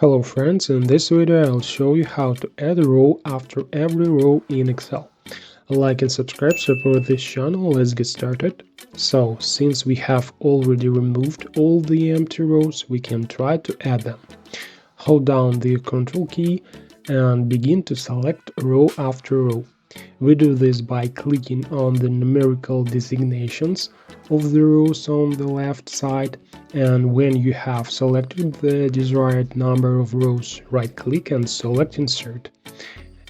Hello friends, in this video I'll show you how to add a row after every row in Excel. Like and subscribe, support this channel, let's get started. So, since we have already removed all the empty rows, we can try to add them. Hold down the Ctrl key and begin to select row after row. We do this by clicking on the numerical designations of the rows on the left side, and when you have selected the desired number of rows, right-click and select Insert.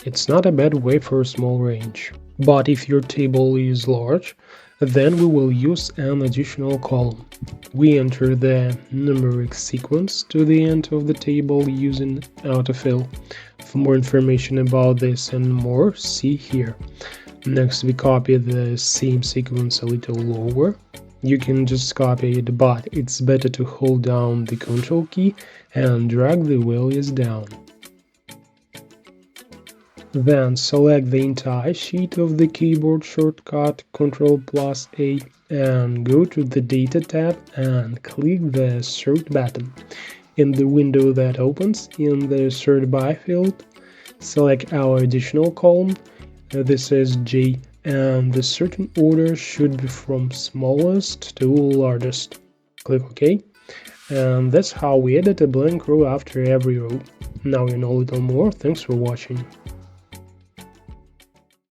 It's not a bad way for a small range. But if your table is large, then we will use an additional column. We enter the numeric sequence to the end of the table using autofill. For more information about this and more, see here. Next, we copy the same sequence a little lower. You can just copy it, but it's better to hold down the Ctrl key and drag the values down. Then select the entire sheet of the keyboard shortcut Ctrl+A and go to the Data tab and click the Sort button. In the window that opens, in the Sort By field, select our additional column, this is J, and the sorting order should be from smallest to largest. Click OK. And that's how we edit a blank row after every row. Now you know a little more. Thanks for watching.